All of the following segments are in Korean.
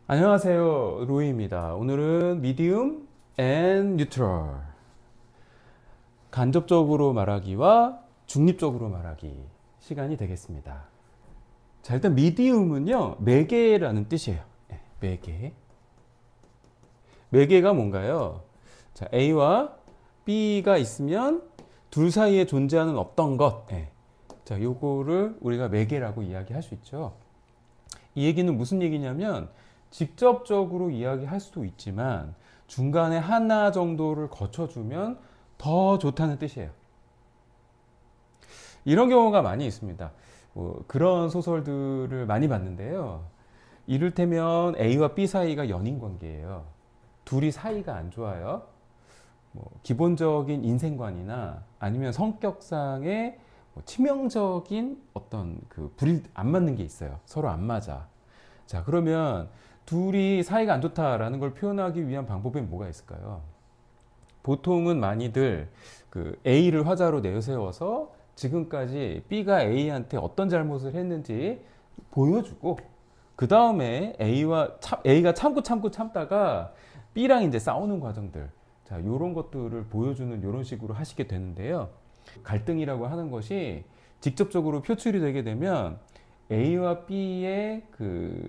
안녕하세요, 로이입니다. 오늘은 미디움 앤 뉴트럴, 간접적으로 말하기와 중립적으로 말하기 시간이 되겠습니다. 자, 일단 미디움은요, 매개라는 뜻이에요. 네, 매개. 매개가 뭔가요? 자, A와 B가 있으면 둘 사이에 존재하는 어떤 것. 네. 자, 요거를 우리가 매개라고 이야기할 수 있죠. 이 얘기는 무슨 얘기냐면 직접적으로 이야기할 수도 있지만 중간에 하나 정도를 거쳐주면 더 좋다는 뜻이에요. 이런 경우가 많이 있습니다. 뭐 그런 소설들을 많이 봤는데요. 이를테면 A와 B 사이가 연인 관계예요. 둘이 사이가 안 좋아요. 뭐 기본적인 인생관이나 아니면 성격상의 뭐 치명적인 어떤 그 불이 안 맞는 게 있어요. 서로 안 맞아. 자, 그러면 둘이 사이가 안 좋다라는 걸 표현하기 위한 방법이 뭐가 있을까요? 보통은 많이들 그 A를 화자로 내세워서 지금까지 B가 A한테 어떤 잘못을 했는지 보여주고 그 다음에 A가 참고 참다가 B랑 이제 싸우는 과정들, 자, 요런 것들을 보여주는 요런 식으로 하시게 되는데요. 갈등이라고 하는 것이 직접적으로 표출이 되게 되면 A와 B의 그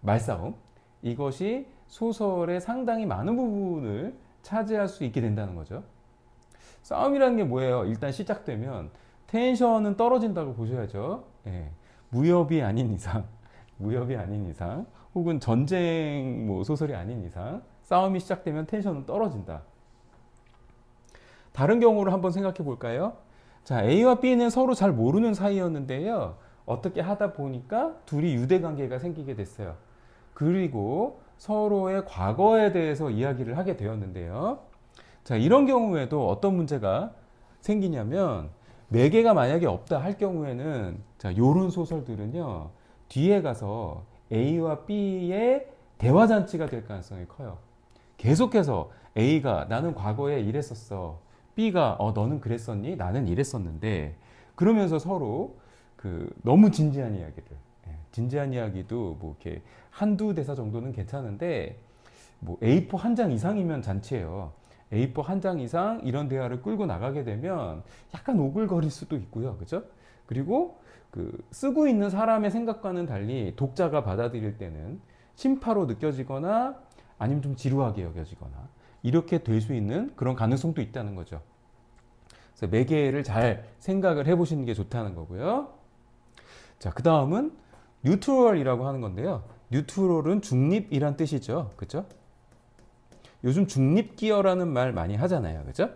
말싸움, 이것이 소설의 상당히 많은 부분을 차지할 수 있게 된다는 거죠. 싸움이라는 게 뭐예요? 일단 시작되면 텐션은 떨어진다고 보셔야죠. 예. 무협이 아닌 이상, 무협이 아닌 이상, 혹은 전쟁 뭐 소설이 아닌 이상, 싸움이 시작되면 텐션은 떨어진다. 다른 경우를 한번 생각해 볼까요? 자, A와 B는 서로 잘 모르는 사이였는데요. 어떻게 하다 보니까 둘이 유대 관계가 생기게 됐어요. 그리고 서로의 과거에 대해서 이야기를 하게 되었는데요. 자, 이런 경우에도 어떤 문제가 생기냐면 매개가 만약에 없다 할 경우에는 자, 요런 소설들은요. 뒤에 가서 A와 B의 대화 잔치가 될 가능성이 커요. 계속해서 A가 나는 과거에 이랬었어. B가 너는 그랬었니? 나는 이랬었는데 그러면서 서로 그 너무 진지한 이야기를, 진지한 이야기도 뭐 이렇게 한두 대사 정도는 괜찮은데 뭐 A4 한 장 이상이면 잔치예요. A4 한 장 이상 이런 대화를 끌고 나가게 되면 약간 오글거릴 수도 있고요. 그죠? 그리고 그 쓰고 있는 사람의 생각과는 달리 독자가 받아들일 때는 심파로 느껴지거나 아니면 좀 지루하게 여겨지거나 이렇게 될 수 있는 그런 가능성도 있다는 거죠. 그래서 매개를 잘 생각을 해보시는 게 좋다는 거고요. 자, 그 다음은 뉴트럴이라고 하는 건데요. 뉴트럴은 중립이란 뜻이죠. 그죠? 요즘 중립기어라는 말 많이 하잖아요. 그죠?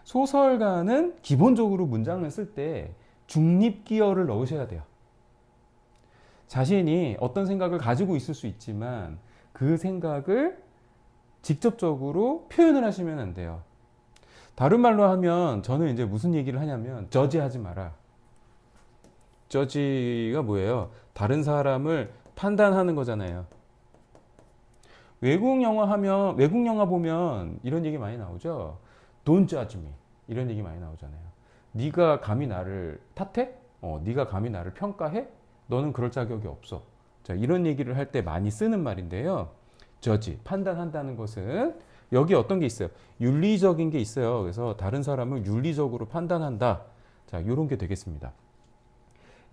소설가는 기본적으로 문장을 쓸 때 중립기어를 넣으셔야 돼요. 자신이 어떤 생각을 가지고 있을 수 있지만 그 생각을 직접적으로 표현을 하시면 안 돼요. 다른 말로 하면 저는 이제 무슨 얘기를 하냐면 저지하지 마라. 저지가 뭐예요? 다른 사람을 판단하는 거잖아요. 외국 영화 보면 이런 얘기 많이 나오죠. Don't judge me. 이런 얘기 많이 나오잖아요. 네가 감히 나를 탓해? 네가 감히 나를 평가해? 너는 그럴 자격이 없어. 자, 이런 얘기를 할 때 많이 쓰는 말인데요. 저지, 판단한다는 것은 여기 어떤 게 있어요? 윤리적인 게 있어요. 그래서 다른 사람을 윤리적으로 판단한다. 자, 이런 게 되겠습니다.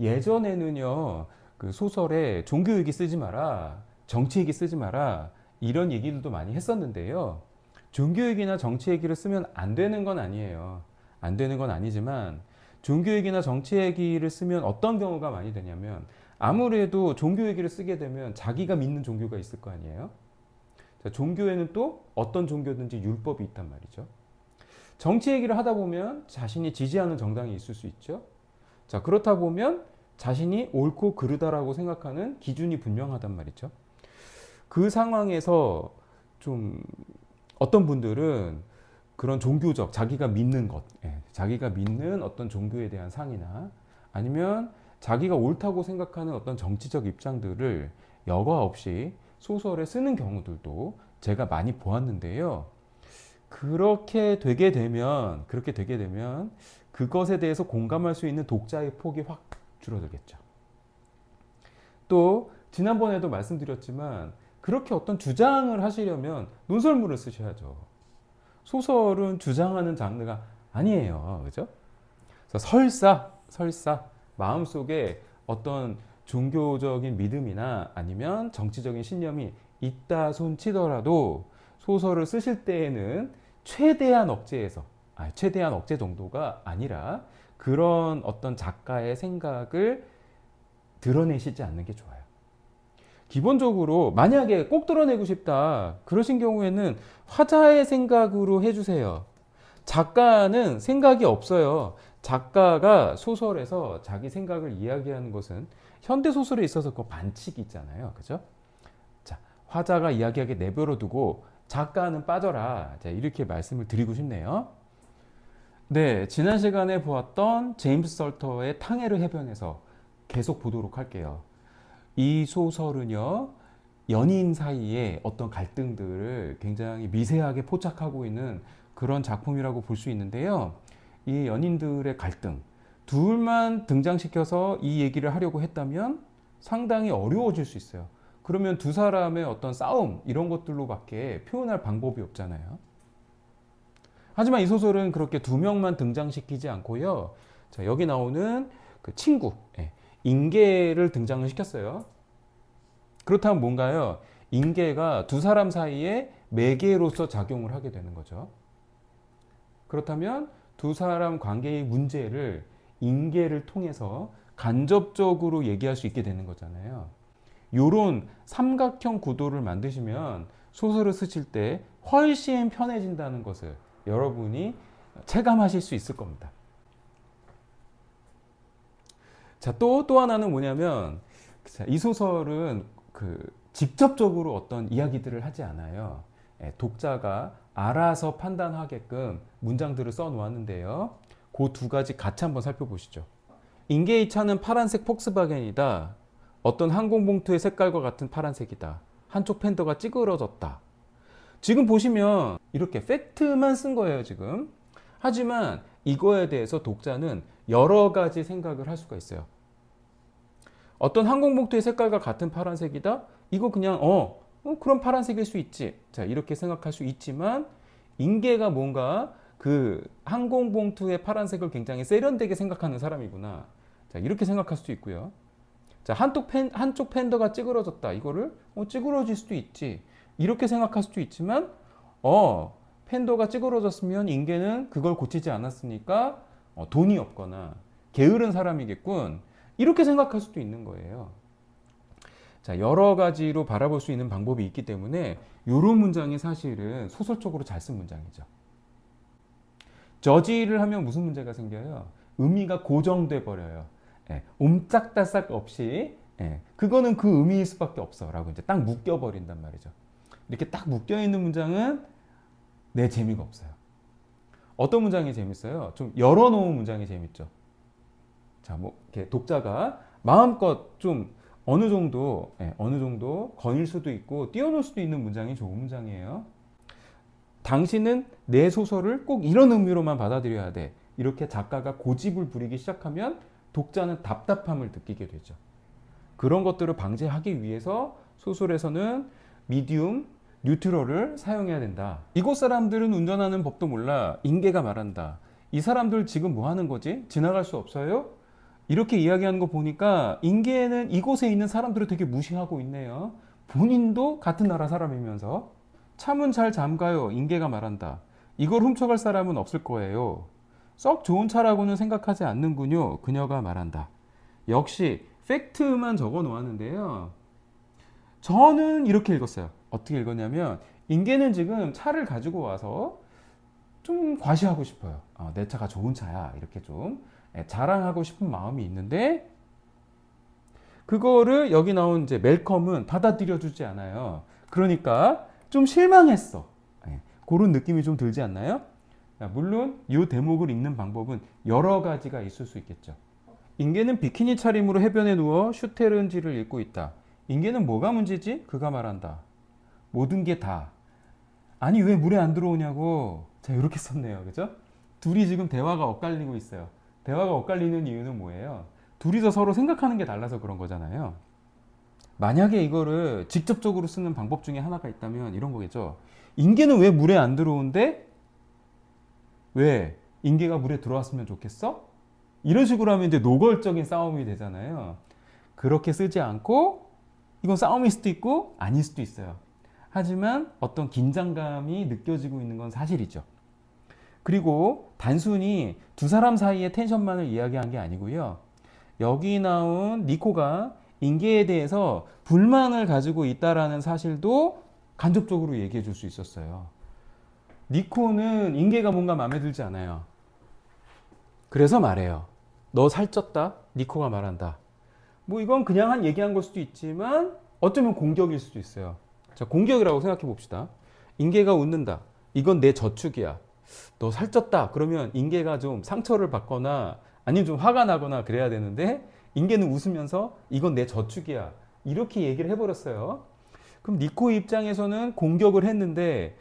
예전에는요, 그 소설에 종교 얘기 쓰지 마라, 정치 얘기 쓰지 마라, 이런 얘기들도 많이 했었는데요. 종교 얘기나 정치 얘기를 쓰면 안 되는 건 아니에요. 안 되는 건 아니지만, 종교 얘기나 정치 얘기를 쓰면 어떤 경우가 많이 되냐면, 아무래도 종교 얘기를 쓰게 되면 자기가 믿는 종교가 있을 거 아니에요. 자, 종교에는 또 어떤 종교든지 율법이 있단 말이죠. 정치 얘기를 하다 보면 자신이 지지하는 정당이 있을 수 있죠. 자, 그렇다 보면 자신이 옳고 그르다라고 생각하는 기준이 분명하단 말이죠. 그 상황에서 좀 어떤 분들은 그런 종교적, 자기가 믿는 것, 자기가 믿는 어떤 종교에 대한 상이나 아니면 자기가 옳다고 생각하는 어떤 정치적 입장들을 여과 없이 소설에 쓰는 경우들도 제가 많이 보았는데요. 그렇게 되게 되면 그것에 대해서 공감할 수 있는 독자의 폭이 확 줄어들겠죠. 또 지난번에도 말씀드렸지만 그렇게 어떤 주장을 하시려면 논설문을 쓰셔야죠. 소설은 주장하는 장르가 아니에요. 그죠? 그래서 설사 마음속에 어떤 종교적인 믿음이나 아니면 정치적인 신념이 있다 손 치더라도 소설을 쓰실 때에는 최대한 최대한 억제 정도가 아니라 그런 어떤 작가의 생각을 드러내시지 않는 게 좋아요. 기본적으로 만약에 꼭 드러내고 싶다 그러신 경우에는 화자의 생각으로 해주세요. 작가는 생각이 없어요. 작가가 소설에서 자기 생각을 이야기하는 것은 현대소설에 있어서 그 반칙이 있잖아요. 그죠? 자, 화자가 이야기하게 내버려 두고 작가는 빠져라. 자, 이렇게 말씀을 드리고 싶네요. 네, 지난 시간에 보았던 제임스 설터의 탕헤르 해변에서 계속 보도록 할게요. 이 소설은요, 연인 사이의 어떤 갈등들을 굉장히 미세하게 포착하고 있는 그런 작품이라고 볼 수 있는데요. 이 연인들의 갈등, 둘만 등장시켜서 이 얘기를 하려고 했다면 상당히 어려워질 수 있어요. 그러면 두 사람의 어떤 싸움, 이런 것들로밖에 표현할 방법이 없잖아요. 하지만 이 소설은 그렇게 두 명만 등장시키지 않고요. 자, 여기 나오는 그 친구, 인계를 등장을 시켰어요. 그렇다면 뭔가요? 인계가 두 사람 사이에 매개로서 작용을 하게 되는 거죠. 그렇다면 두 사람 관계의 문제를 인계를 통해서 간접적으로 얘기할 수 있게 되는 거잖아요. 요런 삼각형 구도를 만드시면 소설을 쓰실 때 훨씬 편해진다는 것을 여러분이 체감하실 수 있을 겁니다. 자, 또 하나는 뭐냐면, 이 소설은 직접적으로 어떤 이야기들을 하지 않아요. 독자가 알아서 판단하게끔 문장들을 써 놓았는데요. 그 두 가지 같이 한번 살펴보시죠. 인계의 차는 파란색 폭스바겐이다. 어떤 항공봉투의 색깔과 같은 파란색이다. 한쪽 팬더가 찌그러졌다. 지금 보시면 이렇게 팩트만 쓴 거예요, 지금. 하지만 이거에 대해서 독자는 여러 가지 생각을 할 수가 있어요. 어떤 항공봉투의 색깔과 같은 파란색이다? 이거 그냥 그럼 파란색일 수 있지. 자, 이렇게 생각할 수 있지만 인계가 뭔가 그 항공봉투의 파란색을 굉장히 세련되게 생각하는 사람이구나. 자, 이렇게 생각할 수도 있고요. 자, 한쪽 팬더가 찌그러졌다. 이거를 찌그러질 수도 있지. 이렇게 생각할 수도 있지만 팬더가 찌그러졌으면 인계는 그걸 고치지 않았으니까 돈이 없거나 게으른 사람이겠군. 이렇게 생각할 수도 있는 거예요. 자, 여러 가지로 바라볼 수 있는 방법이 있기 때문에 이런 문장이 사실은 소설적으로 잘 쓴 문장이죠. 저지를 하면 무슨 문제가 생겨요? 의미가 고정돼 버려요. 옴짝달싹 없이 그거는 그 의미일 수밖에 없어 라고 이제 딱 묶여버린단 말이죠. 이렇게 딱 묶여있는 문장은 내 재미가 없어요. 어떤 문장이 재밌어요? 좀 열어놓은 문장이 재밌죠. 자, 뭐 이렇게 독자가 마음껏 좀 어느 정도 거닐 수도 있고 띄워놓을 수도 있는 문장이 좋은 문장이에요. 당신은 내 소설을 꼭 이런 의미로만 받아들여야 돼. 이렇게 작가가 고집을 부리기 시작하면 독자는 답답함을 느끼게 되죠. 그런 것들을 방지하기 위해서 소설에서는 미디움, 뉴트럴을 사용해야 된다. 이곳 사람들은 운전하는 법도 몰라. 인계가 말한다. 이 사람들 지금 뭐 하는 거지? 지나갈 수 없어요? 이렇게 이야기하는 거 보니까 인계는 이곳에 있는 사람들을 되게 무시하고 있네요. 본인도 같은 나라 사람이면서. 차문 잘 잠가요. 인계가 말한다. 이걸 훔쳐갈 사람은 없을 거예요. 썩 좋은 차라고는 생각하지 않는군요. 그녀가 말한다. 역시 팩트만 적어 놓았는데요. 저는 이렇게 읽었어요. 어떻게 읽었냐면 인계는 지금 차를 가지고 와서 좀 과시하고 싶어요. 내 차가 좋은 차야. 이렇게 좀 자랑하고 싶은 마음이 있는데 그거를 여기 나온 이제 멜컴은 받아들여 주지 않아요. 그러니까 좀 실망했어. 그런 느낌이 좀 들지 않나요? 물론 이 대목을 읽는 방법은 여러 가지가 있을 수 있겠죠. 인계는 비키니 차림으로 해변에 누워 슈테른지를 읽고 있다. 인계는 뭐가 문제지? 그가 말한다. 모든 게 다. 아니 왜 물에 안 들어오냐고. 자, 이렇게 썼네요. 그죠? 둘이 지금 대화가 엇갈리고 있어요. 대화가 엇갈리는 이유는 뭐예요? 둘이서 서로 생각하는 게 달라서 그런 거잖아요. 만약에 이거를 직접적으로 쓰는 방법 중에 하나가 있다면 이런 거겠죠. 인계는 왜 물에 안 들어오는데? 왜? 인계가 물에 들어왔으면 좋겠어? 이런 식으로 하면 이제 노골적인 싸움이 되잖아요. 그렇게 쓰지 않고 이건 싸움일 수도 있고 아닐 수도 있어요. 하지만 어떤 긴장감이 느껴지고 있는 건 사실이죠. 그리고 단순히 두 사람 사이의 텐션만을 이야기한 게 아니고요. 여기 나온 니코가 인계에 대해서 불만을 가지고 있다라는 사실도 간접적으로 얘기해 줄 수 있었어요. 니코는 인계가 뭔가 마음에 들지 않아요. 그래서 말해요. 너 살쪘다? 니코가 말한다. 뭐 이건 그냥 한 얘기한 걸 수도 있지만 어쩌면 공격일 수도 있어요. 자, 공격이라고 생각해 봅시다. 인계가 웃는다. 이건 내 저축이야. 너 살쪘다. 그러면 인계가 좀 상처를 받거나 아니면 좀 화가 나거나 그래야 되는데 인계는 웃으면서 이건 내 저축이야. 이렇게 얘기를 해버렸어요. 그럼 니코 입장에서는 공격을 했는데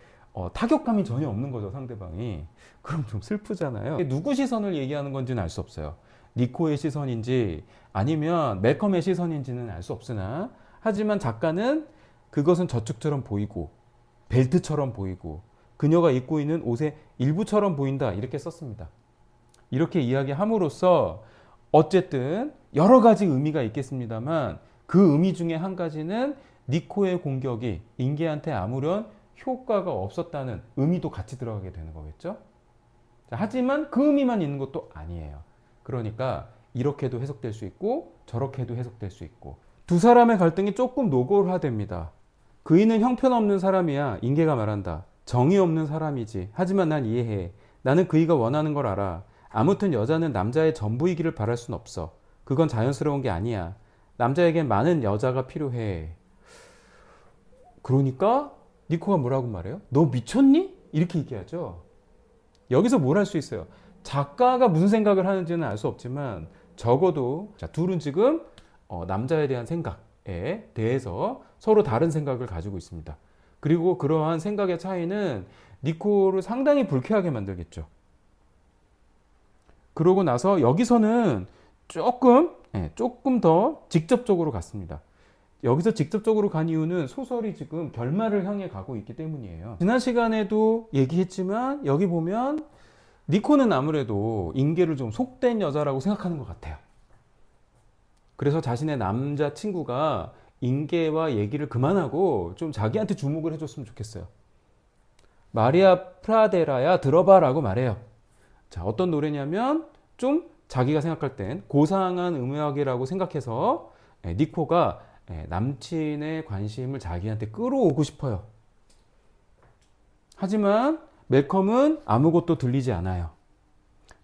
타격감이 전혀 없는 거죠, 상대방이. 그럼 좀 슬프잖아요. 누구 시선을 얘기하는 건지는 알 수 없어요. 니코의 시선인지 아니면 멜컴의 시선인지는 알 수 없으나 하지만 작가는 그것은 저축처럼 보이고 벨트처럼 보이고 그녀가 입고 있는 옷의 일부처럼 보인다 이렇게 썼습니다. 이렇게 이야기함으로써 어쨌든 여러 가지 의미가 있겠습니다만 그 의미 중에 한 가지는 니코의 공격이 인계한테 아무런 효과가 없었다는 의미도 같이 들어가게 되는 거겠죠. 자, 하지만 그 의미만 있는 것도 아니에요. 그러니까 이렇게도 해석될 수 있고 저렇게도 해석될 수 있고 두 사람의 갈등이 조금 노골화됩니다. 그이는 형편없는 사람이야. 인계가 말한다. 정이 없는 사람이지. 하지만 난 이해해. 나는 그이가 원하는 걸 알아. 아무튼 여자는 남자의 전부이기를 바랄 순 없어. 그건 자연스러운 게 아니야. 남자에겐 많은 여자가 필요해. 그러니까 니코가 뭐라고 말해요? 너 미쳤니? 이렇게 얘기하죠. 여기서 뭘 할 수 있어요? 작가가 무슨 생각을 하는지는 알 수 없지만 적어도 자, 둘은 지금 남자에 대한 생각에 대해서 서로 다른 생각을 가지고 있습니다. 그리고 그러한 생각의 차이는 니코를 상당히 불쾌하게 만들겠죠. 그러고 나서 여기서는 조금 더 직접적으로 갔습니다. 여기서 직접적으로 간 이유는 소설이 지금 결말을 향해 가고 있기 때문이에요. 지난 시간에도 얘기했지만 여기 보면 니코는 아무래도 인계를 좀 속된 여자라고 생각하는 것 같아요. 그래서 자신의 남자친구가 인계와 얘기를 그만하고 좀 자기한테 주목을 해줬으면 좋겠어요. 마리아 프라데라야 들어봐라고 말해요. 자, 어떤 노래냐면 좀 자기가 생각할 땐 고상한 음악이라고 생각해서 니코가 남친의 관심을 자기한테 끌어오고 싶어요. 하지만 멜컴은 아무것도 들리지 않아요.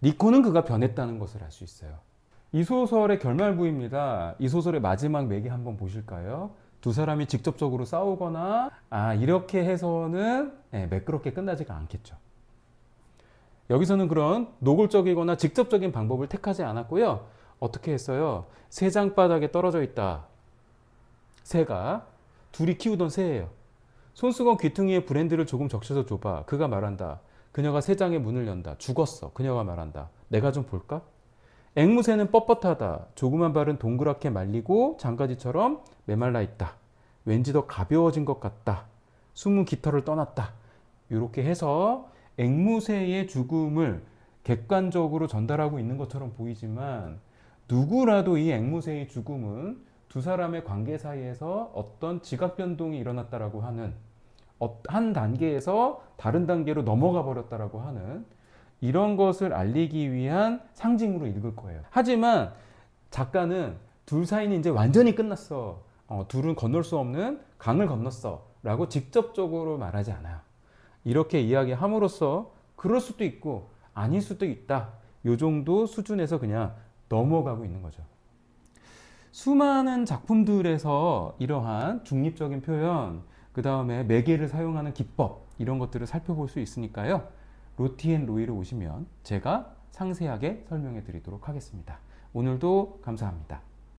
니코는 그가 변했다는 것을 알 수 있어요. 이 소설의 결말부입니다. 이 소설의 마지막 맥이 한번 보실까요? 두 사람이 직접적으로 싸우거나 이렇게 해서는 매끄럽게 끝나지가 않겠죠. 여기서는 그런 노골적이거나 직접적인 방법을 택하지 않았고요. 어떻게 했어요? 새장바닥에 떨어져 있다. 새가 둘이 키우던 새예요. 손수건 귀퉁이에 브랜드를 조금 적셔서 줘봐. 그가 말한다. 그녀가 새장의 문을 연다. 죽었어. 그녀가 말한다. 내가 좀 볼까? 앵무새는 뻣뻣하다. 조그만 발은 동그랗게 말리고 장가지처럼 메말라 있다. 왠지 더 가벼워진 것 같다. 숨은 깃털을 떠났다. 이렇게 해서 앵무새의 죽음을 객관적으로 전달하고 있는 것처럼 보이지만 누구라도 이 앵무새의 죽음은 두 사람의 관계 사이에서 어떤 지각 변동이 일어났다라고 하는 한 단계에서 다른 단계로 넘어가 버렸다라고 하는 이런 것을 알리기 위한 상징으로 읽을 거예요. 하지만 작가는 둘 사이는 이제 완전히 끝났어. 둘은 건널 수 없는 강을 건넜어. 라고 직접적으로 말하지 않아요. 이렇게 이야기함으로써 그럴 수도 있고 아닐 수도 있다. 요 정도 수준에서 그냥 넘어가고 있는 거죠. 수많은 작품들에서 이러한 중립적인 표현, 그 다음에 매개를 사용하는 기법 이런 것들을 살펴볼 수 있으니까요. 로티 앤 로이를 오시면 제가 상세하게 설명해 드리도록 하겠습니다. 오늘도 감사합니다.